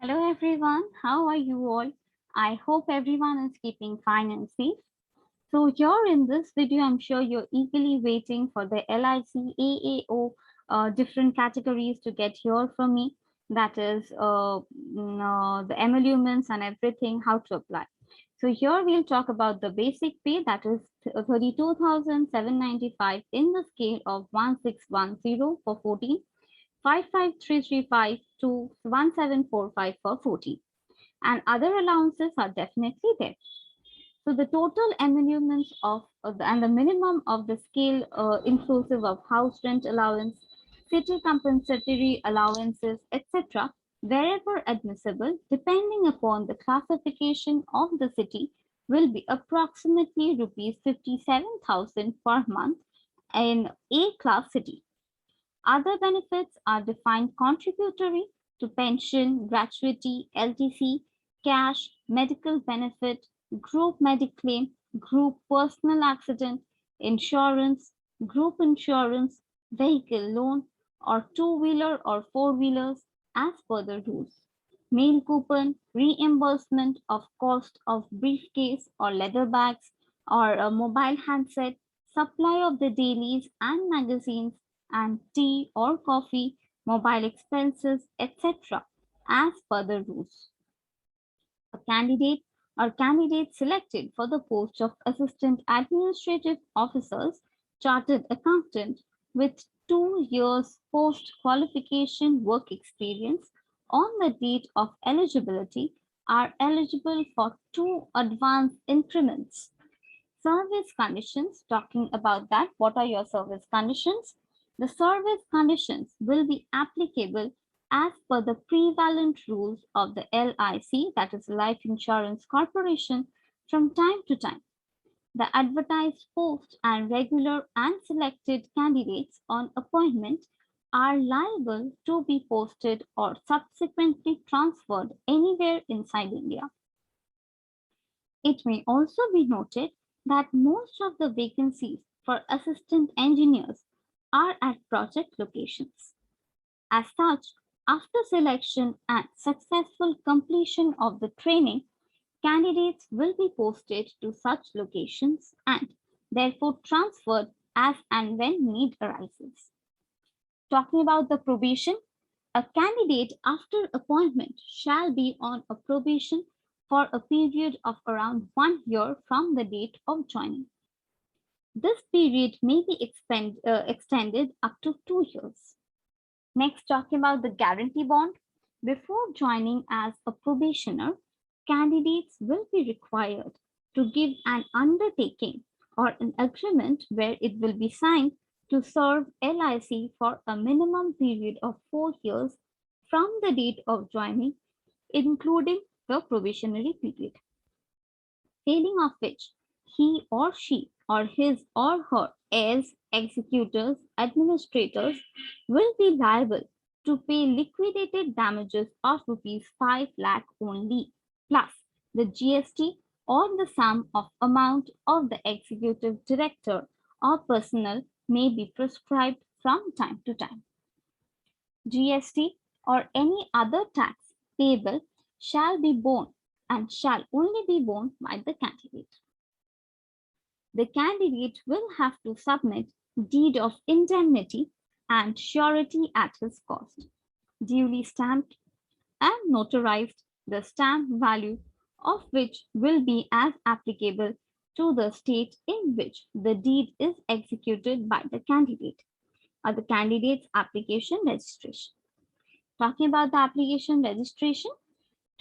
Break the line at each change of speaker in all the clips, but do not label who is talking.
Hello everyone, how are you all? I hope everyone is keeping fine and safe. So here in this video, I'm sure you're eagerly waiting for the LIC AAO different categories to get here from me. That is the emoluments and everything, how to apply. So here we'll talk about the basic pay, that is 32,795 in the scale of 1610 for 14, 55335 to 1745 for 14, and other allowances are definitely there. So the total emoluments and the minimum of the scale inclusive of house rent allowance, city compensatory allowances, etc., wherever admissible, depending upon the classification of the city, will be approximately rupees 57,000 per month in A class city. Other benefits are defined contributory to pension, gratuity, LTC, cash, medical benefit, group mediclaim, group personal accident, insurance, group insurance, vehicle loan, or two-wheeler or four-wheelers as per the rules. Meal coupon, reimbursement of cost of briefcase or leather bags or a mobile handset, supply of the dailies and magazines, and tea or coffee, mobile expenses, etc., as per the rules. A candidate or candidates selected for the post of Assistant Administrative Officers, Chartered Accountant with 2 years post qualification work experience on the date of eligibility are eligible for two advance increments. Service conditions, talking about that, what are your service conditions? The service conditions will be applicable as per the prevalent rules of the LIC, that is Life Insurance Corporation, from time to time. The advertised posts and regular and selected candidates on appointment are liable to be posted or subsequently transferred anywhere inside India. It may also be noted that most of the vacancies for assistant engineers are at project locations. As such, after selection and successful completion of the training, candidates will be posted to such locations and therefore transferred as and when need arises. Talking about the probation, a candidate after appointment shall be on a probation for a period of around 1 year from the date of joining. This period may be extended up to 2 years. Next, talking about the guarantee bond. Before joining as a probationer, candidates will be required to give an undertaking or an agreement where it will be signed to serve LIC for a minimum period of 4 years from the date of joining, including the probationary period, failing of which he or she or his or her heirs, executors, administrators will be liable to pay liquidated damages of rupees 5 lakh only, plus the GST or the sum of amount of the executive director or personnel may be prescribed from time to time. GST or any other tax payable shall be borne and shall only be borne by the candidate. The candidate will have to submit deed of indemnity and surety at his cost, duly stamped and notarized, the stamp value of which will be as applicable to the state in which the deed is executed by the candidate or the candidate's application registration. Talking about the application registration,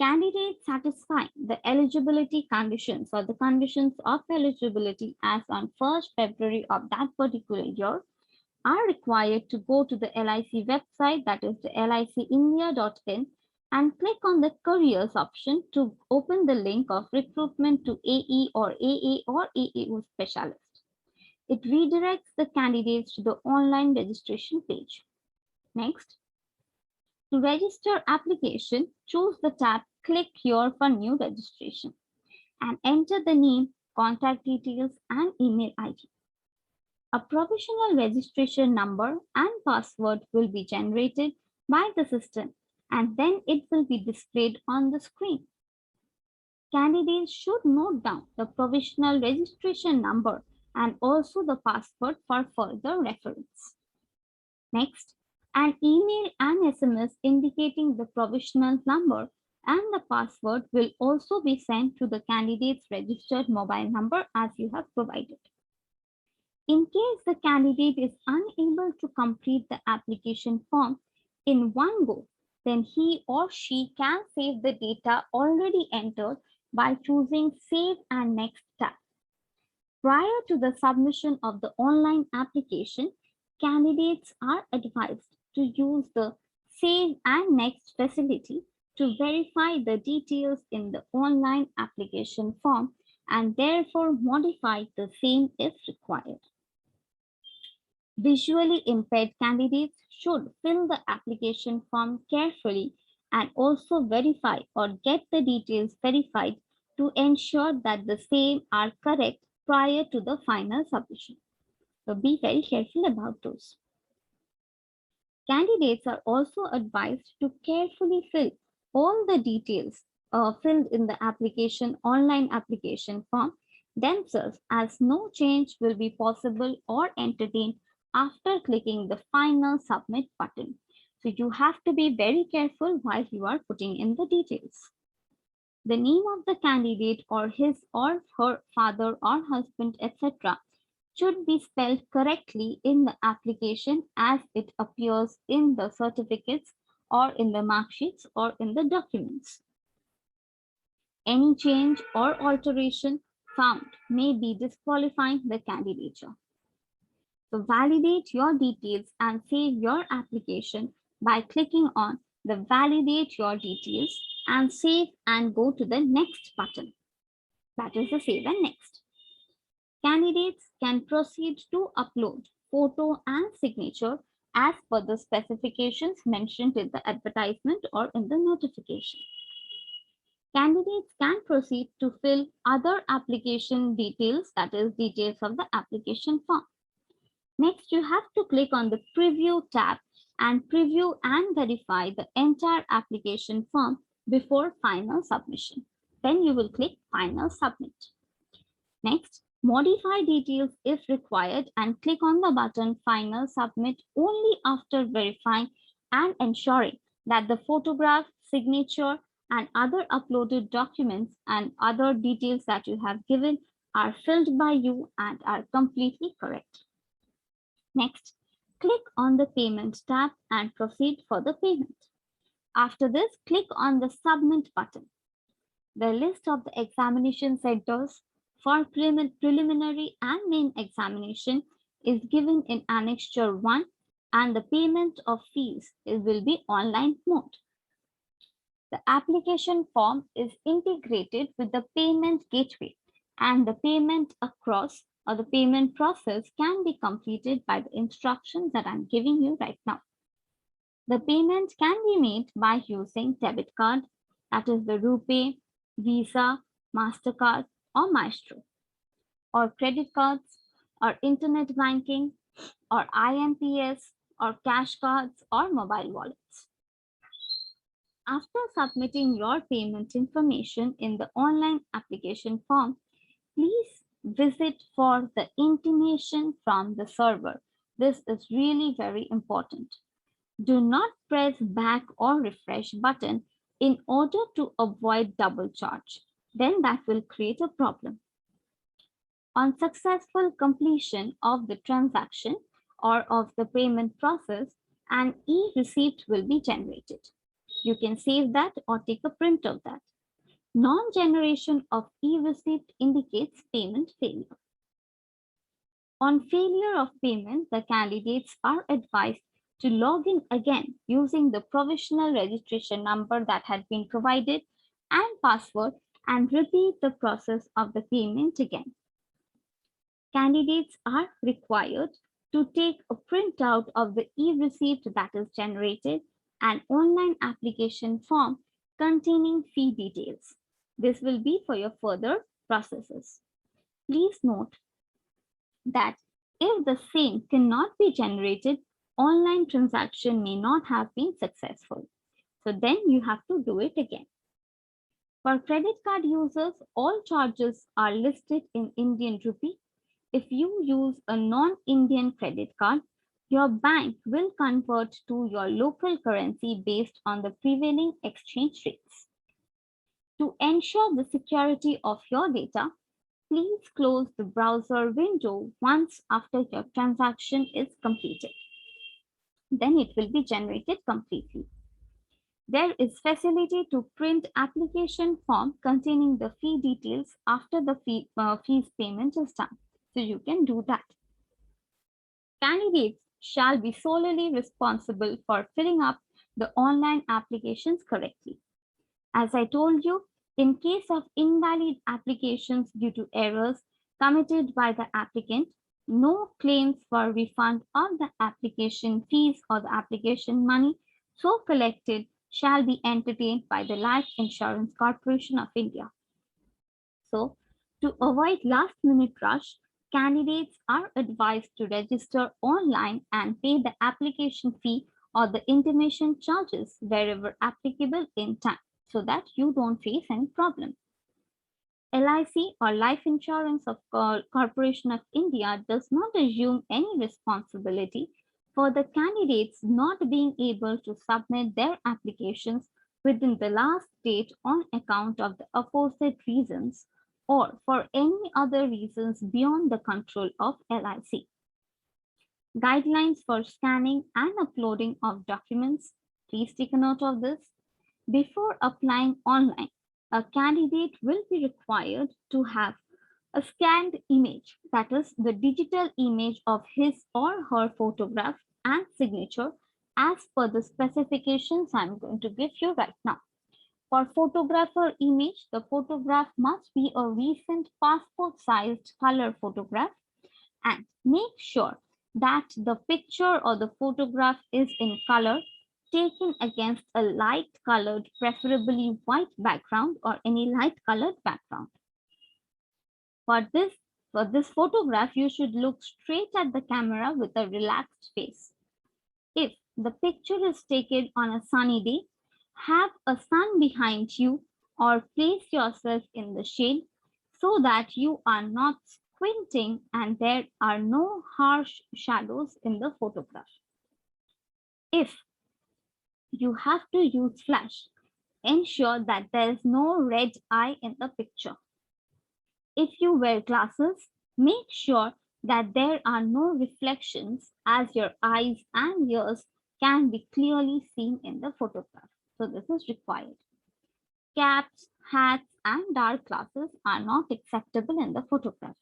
candidates satisfying the eligibility conditions or the conditions of eligibility as on 1st February of that particular year are required to go to the LIC website, that is the licindia.in, and click on the careers option to open the link of recruitment to AE or AA or AAO specialist. It redirects the candidates to the online registration page. Next, to register application, choose the tab Click here for new registration and enter the name, contact details, and email ID. A provisional registration number and password will be generated by the system and then it will be displayed on the screen. Candidates should note down the provisional registration number and also the password for further reference. Next, an email and SMS indicating the provisional number and the password will also be sent to the candidate's registered mobile number as you have provided. In case the candidate is unable to complete the application form in one go, then he or she can save the data already entered by choosing Save and Next tab. Prior to the submission of the online application, candidates are advised to use the Save and Next facility to verify the details in the online application form and therefore modify the same if required. Visually impaired candidates should fill the application form carefully and also verify or get the details verified to ensure that the same are correct prior to the final submission. So be very careful about those. Candidates are also advised to carefully fill all the details filled in the online application form themselves, as no change will be possible or entertained after clicking the final submit button. So you have to be very careful while you are putting in the details. The name of the candidate or his or her father or husband, etc., should be spelled correctly in the application as it appears in the certificates or in the mark sheets or in the documents. Any change or alteration found may be disqualifying the candidature. So validate your details and save your application by clicking on the validate your details and save and go to the next button. That is the save and next. Candidates can proceed to upload photo and signature as per the specifications mentioned in the advertisement or in the notification. Candidates can proceed to fill other application details, that is details of the application form. Next, you have to click on the preview tab and preview and verify the entire application form before final submission. Then you will click final submit. Next, modify details if required and click on the button final submit only after verifying and ensuring that the photograph, signature, and other uploaded documents and other details that you have given are filled by you and are completely correct. Next, click on the payment tab and proceed for the payment. After this, click on the submit button. The list of the examination centers for preliminary and main examination is given in Annexure 1 and the payment of fees will be online mode. The application form is integrated with the payment gateway and the payment across or the payment process can be completed by the instructions that I'm giving you right now. The payment can be made by using debit card, that is the RuPay, Visa, MasterCard, or Maestro, or credit cards, or internet banking, or IMPS, or cash cards, or mobile wallets. After submitting your payment information in the online application form, please visit for the intimation from the server. This is really very important. Do not press back or refresh button in order to avoid double charge. Then that will create a problem. On successful completion of the transaction or of the payment process, an e-receipt will be generated. You can save that or take a print of that. Non-generation of e-receipt indicates payment failure. On failure of payment, the candidates are advised to log in again using the provisional registration number that had been provided and password and repeat the process of the payment again. Candidates are required to take a printout of the e-receipt that is generated and online application form containing fee details. This will be for your further processes. Please note that if the same cannot be generated, online transaction may not have been successful. So then you have to do it again. For credit card users, all charges are listed in Indian rupee. If you use a non-Indian credit card, your bank will convert to your local currency based on the prevailing exchange rates. To ensure the security of your data, please close the browser window once after your transaction is completed. Then it will be generated completely. There is facility to print application form containing the fee details after the fees payment is done. So you can do that. Candidates shall be solely responsible for filling up the online applications correctly. As I told you, in case of invalid applications due to errors committed by the applicant, no claims for refund of the application fees or the application money so collected shall be entertained by the Life Insurance Corporation of India. So, to avoid last-minute rush, candidates are advised to register online and pay the application fee or the intimation charges wherever applicable in time, so that you don't face any problem. LIC or Life Insurance of Corporation of India does not assume any responsibility for the candidates not being able to submit their applications within the last date on account of the aforesaid reasons or for any other reasons beyond the control of LIC. Guidelines for scanning and uploading of documents. Please take a note of this. Before applying online, a candidate will be required to have a scanned image, that is the digital image of his or her photograph and signature as per the specifications I'm going to give you right now. For photographer image, the photograph must be a recent passport-sized color photograph, and make sure that the picture or the photograph is in color taken against a light colored, preferably white background or any light colored background. For this photograph, you should look straight at the camera with a relaxed face. If the picture is taken on a sunny day, have a sun behind you or place yourself in the shade so that you are not squinting and there are no harsh shadows in the photograph. If you have to use flash, ensure that there is no red eye in the picture. If you wear glasses, make sure that there are no reflections as your eyes and ears can be clearly seen in the photograph. So this is required. Caps, hats, and dark glasses are not acceptable in the photograph.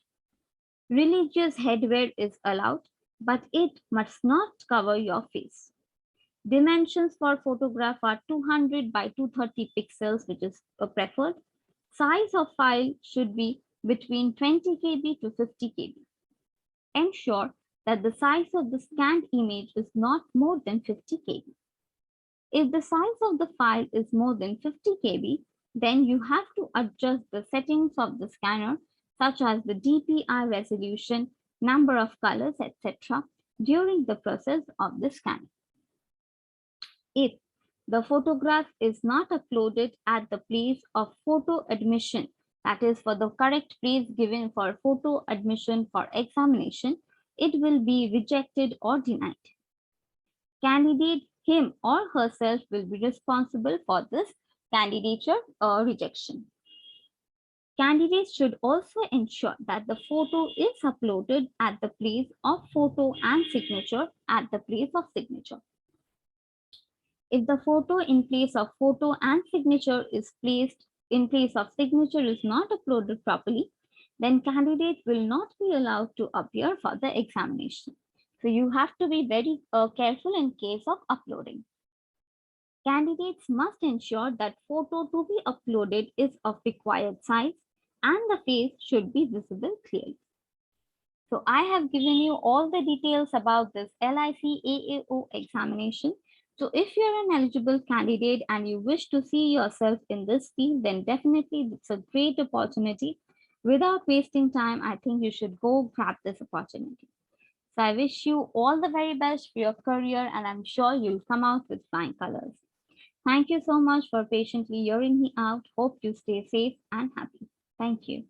Religious headwear is allowed, but it must not cover your face. Dimensions for photograph are 200 by 230 pixels, which is preferred. Size of file should be between 20 KB to 50 KB. Ensure that the size of the scanned image is not more than 50 KB. If the size of the file is more than 50 KB, then you have to adjust the settings of the scanner, such as the DPI resolution, number of colors, etc., during the process of the scanning. If the photograph is not uploaded at the place of photo admission, that is for the correct place given for photo admission for examination, it will be rejected or denied. Candidate, him or herself, will be responsible for this candidature or rejection. Candidates should also ensure that the photo is uploaded at the place of photo and signature at the place of signature. If the photo in place of photo and signature is placed in place of signature is not uploaded properly, then candidate will not be allowed to appear for the examination. So you have to be very careful in case of uploading. Candidates must ensure that photo to be uploaded is of required size and the face should be visible clearly. So I have given you all the details about this LIC AAO examination. So if you're an eligible candidate and you wish to see yourself in this field, then definitely it's a great opportunity. Without wasting time, I think you should go grab this opportunity. So I wish you all the very best for your career and I'm sure you'll come out with flying colors. Thank you so much for patiently hearing me out. Hope you stay safe and happy. Thank you.